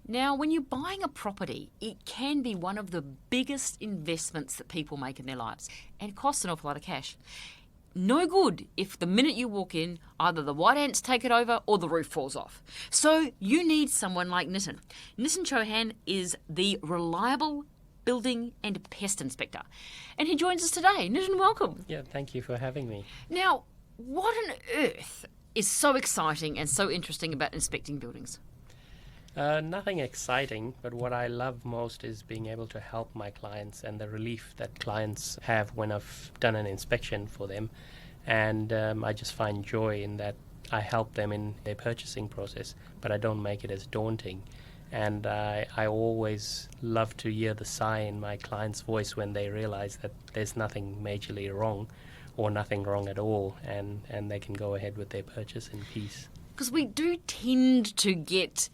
Now, when you're buying a property, it can be one of the biggest investments that people make in their lives and costs an awful lot of cash. No good if the minute you walk in, either the white ants take it over or the roof falls off. So you need someone like Nitin. Nitin Chauhan is the reliable building and pest inspector. And he joins us today. Nitin, welcome. Yeah, thank you for having me. Now, what on earth is so exciting and so interesting about inspecting buildings? Nothing exciting, but what I love most is being able to help my clients and the relief that clients have when I've done an inspection for them. And I just find joy in that I help them in their purchasing process, but I don't make it as daunting. And I always love to hear the sigh in my client's voice when they realize that there's nothing majorly wrong or nothing wrong at all, and they can go ahead with their purchase in peace. Because we do tend to get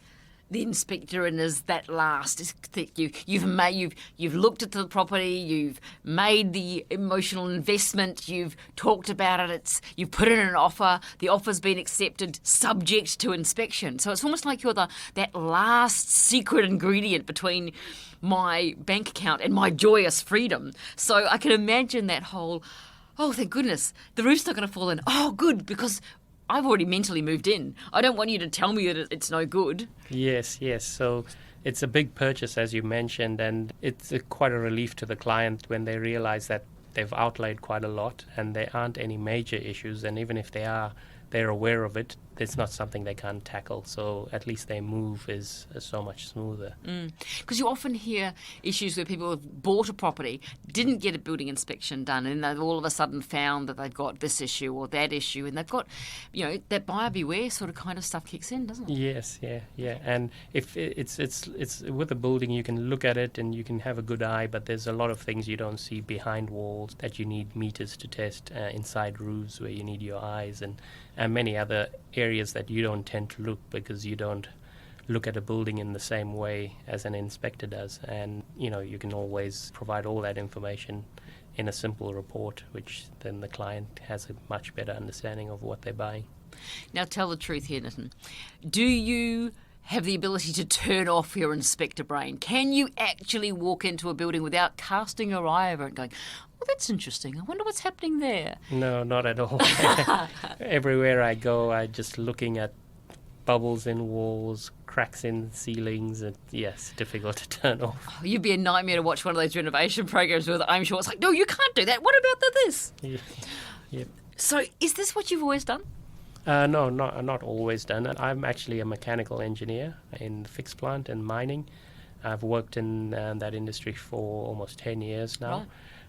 the inspector in as that last. You've looked at the property, you've made the emotional investment, you've talked about it, you've put in an offer, the offer's been accepted subject to inspection. So it's almost like you're that last secret ingredient between my bank account and my joyous freedom. So I can imagine that whole, oh, thank goodness, the roof's not going to fall in. Oh, good, because I've already mentally moved in. I don't want you to tell me that it's no good. Yes. So it's a big purchase, as you mentioned, and it's quite a relief to the client when they realize that they've outlaid quite a lot and there aren't any major issues. And even if they are, they're aware of it. It's not something they can't tackle. So at least their move is so much smoother. Because you often hear issues where people have bought a property, didn't get a building inspection done, and they've all of a sudden found that they've got this issue or that issue, and they've got, that buyer beware sort of kind of stuff kicks in, doesn't it? Yes, yeah. And if it's with a building, you can look at it and you can have a good eye, but there's a lot of things you don't see behind walls that you need meters to test, inside roofs where you need your eyes, and many other areas that you don't tend to look because you don't look at a building in the same way as an inspector does. And you can always provide all that information in a simple report, which then the client has a much better understanding of what they're buying. Now tell the truth here, Nitin. Do you have the ability to turn off your inspector brain? Can you actually walk into a building without casting your eye over it and going, well, that's interesting, I wonder what's happening there? No, not at all. Everywhere I go, I'm just looking at bubbles in walls, cracks in ceilings, and yes, difficult to turn off. Oh, you'd be a nightmare to watch one of those renovation programs with, I'm sure it's like, no, you can't do that. What about this? Yeah. Yep. So is this what you've always done? No, not always done. I'm actually a mechanical engineer in the fixed plant and mining. I've worked in that industry for almost 10 years now. Right.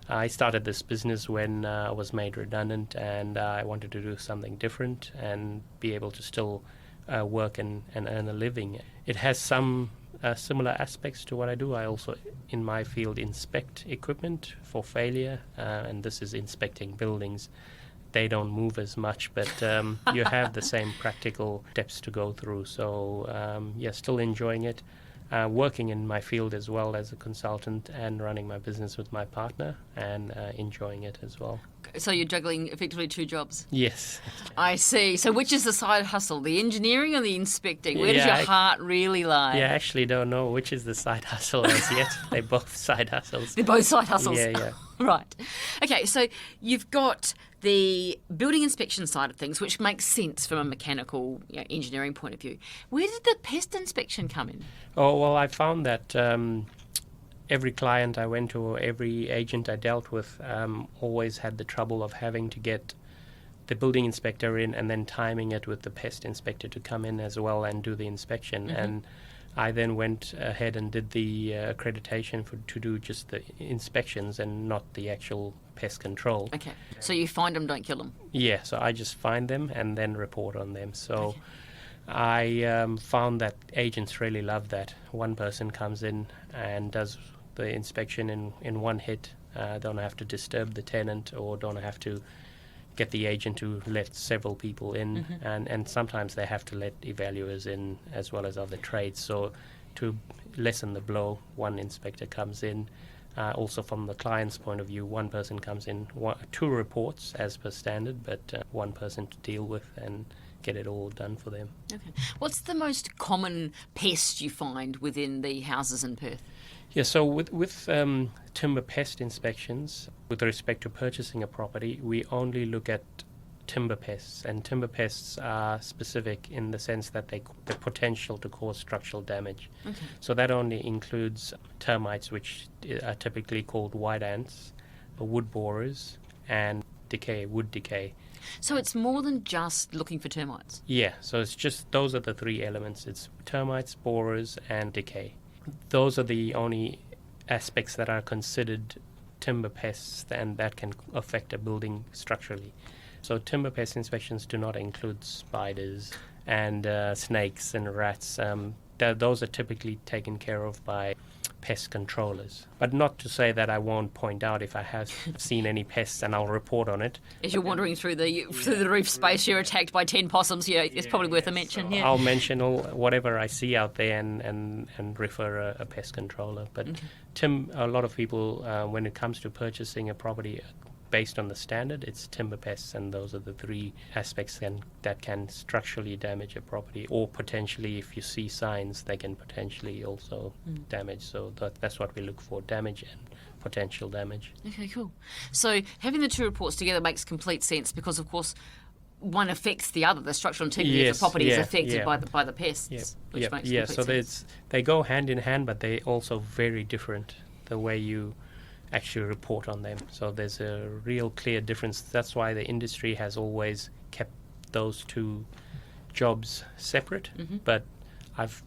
I started this business when I was made redundant, and I wanted to do something different and be able to still work and earn a living. It has some similar aspects to what I do. I also, in my field, inspect equipment for failure, and this is inspecting buildings. They don't move as much, but you have the same practical steps to go through. So, still enjoying it. Working in my field as well as a consultant and running my business with my partner and enjoying it as well. So you're juggling effectively two jobs? Yes. I see. So which is the side hustle, the engineering or the inspecting? Where does your heart really lie? Yeah, I actually don't know which is the side hustle as yet. They're both side hustles. They're both side hustles? Yeah. Right. Okay, so you've got the building inspection side of things, which makes sense from a mechanical engineering point of view. Where did the pest inspection come in? Oh, well, I found that every client I went to or every agent I dealt with always had the trouble of having to get the building inspector in and then timing it with the pest inspector to come in as well and do the inspection. Mm-hmm. And I then went ahead and did the accreditation to do just the inspections and not the actual pest control. Okay, so you find them, don't kill them? Yeah, so I just find them and then report on them. So Okay. I found that agents really love that. One person comes in and does the inspection in one hit. Don't have to disturb the tenant or don't have to get the agent to let several people in. Mm-hmm. And sometimes they have to let evaluators in as well as other trades. So to lessen the blow, one inspector comes in. Also from the client's point of view, one person comes in, two reports as per standard, but one person to deal with and get it all done for them. Okay. What's the most common pest you find within the houses in Perth? Yeah, so with timber pest inspections, with respect to purchasing a property, we only look at timber pests, and timber pests are specific in the sense that the potential to cause structural damage. Okay. So that only includes termites, which are typically called white ants, wood borers, and wood decay. So it's more than just looking for termites? Yeah, so it's just those are the three elements. It's termites, borers, and decay. Those are the only aspects that are considered timber pests and that can affect a building structurally. So timber pest inspections do not include spiders and snakes and rats. Those are typically taken care of by pest controllers. But not to say that I won't point out if I have seen any pests, and I'll report on it. As you're wandering through the roof space, you're attacked by 10 possums. Yeah, it's probably worth a mention. So Yeah. I'll mention whatever I see out there and refer a pest controller. But a lot of people, when it comes to purchasing a property, based on the standard, it's timber pests, and those are the three aspects that can structurally damage a property, or potentially, if you see signs, they can potentially also damage. So that's what we look for: damage and potential damage. Okay, cool. So having the two reports together makes complete sense because, of course, one affects the other. The structural integrity of the property is affected by the pests, which makes complete sense. They go hand in hand, but they also very different. The way you actually report on them. So there's a real clear difference. That's why the industry has always kept those two jobs separate. But I've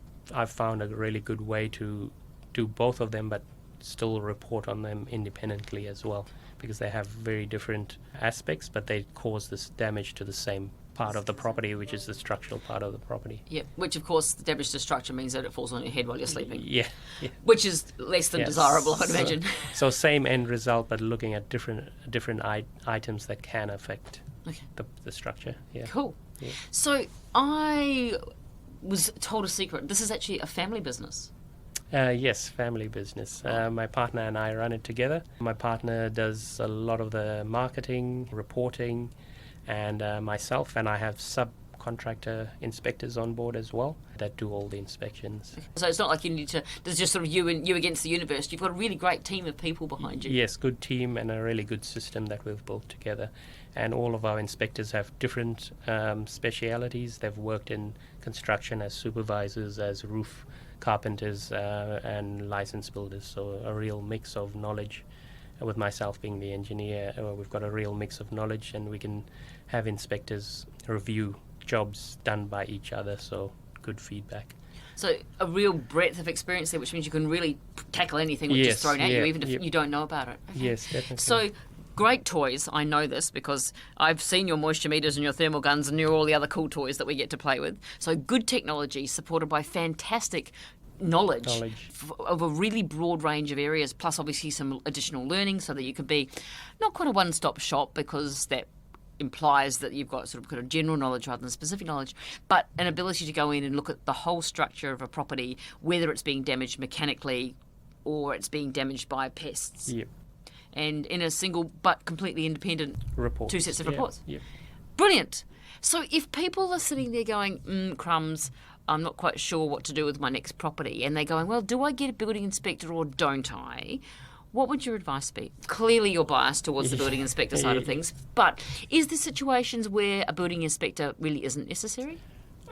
found a really good way to do both of them, but still report on them independently as well, because they have very different aspects, but they cause this damage to the same part of the property, which is the structural part of the property. Yeah, which of course the damage to structure means that it falls on your head while you're sleeping. Yeah. Which is less than desirable, I would imagine. So same end result, but looking at different items that can affect the structure. Yeah. Cool. Yeah. So I was told a secret. This is actually a family business. Yes, family business. My partner and I run it together. My partner does a lot of the marketing, reporting, and myself, and I have subcontractor inspectors on board as well that do all the inspections. So it's not like you need to, there's just sort of you against the universe. You've got a really great team of people behind you. Yes, good team and a really good system that we've built together. And all of our inspectors have different specialities. They've worked in construction as supervisors, as roof carpenters, and licensed builders, so a real mix of knowledge. With myself being the engineer, we've got a real mix of knowledge, and we can have inspectors review jobs done by each other, so good feedback. So a real breadth of experience there, which means you can really tackle anything which is thrown at you, even if you don't know about it. Okay. Yes, definitely. So great toys, I know this because I've seen your moisture meters and your thermal guns and all the other cool toys that we get to play with. So good technology supported by fantastic knowledge of a really broad range of areas, plus obviously some additional learning so that you could be not quite a one-stop shop, because that implies that you've got sort of kind of general knowledge rather than specific knowledge, but an ability to go in and look at the whole structure of a property, whether it's being damaged mechanically or it's being damaged by pests. Yep. And in a single but completely independent report. Two sets of reports. Yep. Brilliant. So if people are sitting there going, crumbs, I'm not quite sure what to do with my next property, and they're going, well, do I get a building inspector or don't I? What would your advice be? Clearly you're biased towards the building inspector side of things, but is there situations where a building inspector really isn't necessary?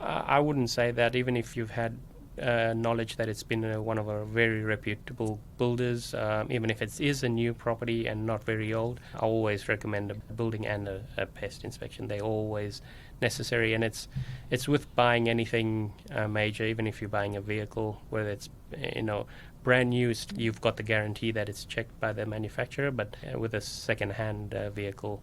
I wouldn't say that, even if you've had knowledge that it's been one of our very reputable builders, even if it is a new property and not very old. I always recommend a building and a pest inspection. They're always necessary, and it's with buying anything major. Even if you're buying a vehicle, whether it's brand new, you've got the guarantee that it's checked by the manufacturer. But with a second-hand vehicle,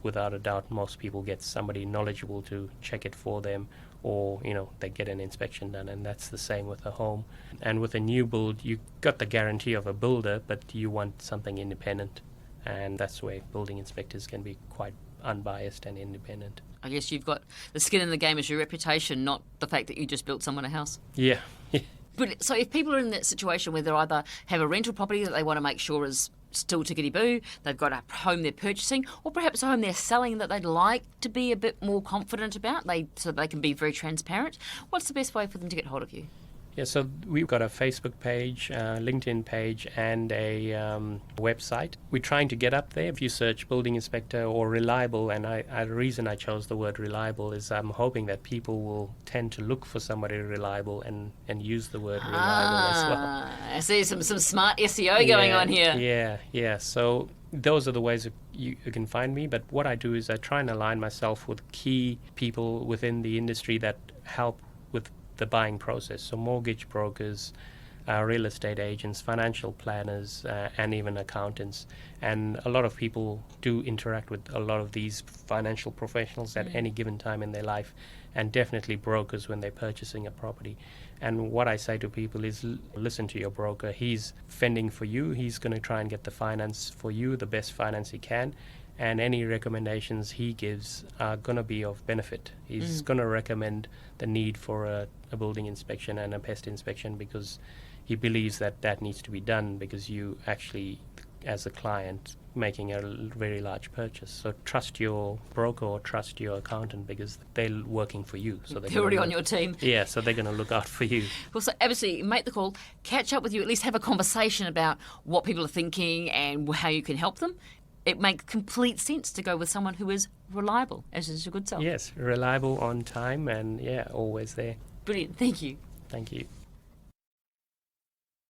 without a doubt, most people get somebody knowledgeable to check it for them, or they get an inspection done. And that's the same with a home. And with a new build, you got the guarantee of a builder, but you want something independent, and that's where building inspectors can be quite unbiased and independent. I guess you've got the skin in the game is your reputation, not the fact that you just built someone a house. Yeah. But so if people are in that situation where they either have a rental property that they want to make sure is still tickety-boo, they've got a home they're purchasing, or perhaps a home they're selling that they'd like to be a bit more confident about, so they can be very transparent. What's the best way for them to get hold of you? Yeah, so we've got a Facebook page, LinkedIn page, and a website. We're trying to get up there. If you search building inspector or reliable, and the reason I chose the word reliable is I'm hoping that people will tend to look for somebody reliable and use the word reliable as well. I see some smart SEO going on here. Yeah. So those are the ways you can find me. But what I do is I try and align myself with key people within the industry that help with the buying process. So mortgage brokers, real estate agents, financial planners, and even accountants. And a lot of people do interact with a lot of these financial professionals at any given time in their life, and definitely brokers when they're purchasing a property. And what I say to people is listen to your broker. He's fending for you. He's going to try and get the finance for you, the best finance he can. And any recommendations he gives are going to be of benefit. He's going to recommend the need for a building inspection and a pest inspection because he believes that needs to be done because you actually, as a client, making a very large purchase. So trust your broker or trust your accountant because they're working for you. So they're already on your team. Yeah, so they're going to look out for you. Well, so obviously, make the call, catch up with you, at least have a conversation about what people are thinking and how you can help them. It makes complete sense to go with someone who is reliable, as is your good self. Yes, reliable, on time, and always there. Brilliant. Thank you. Thank you.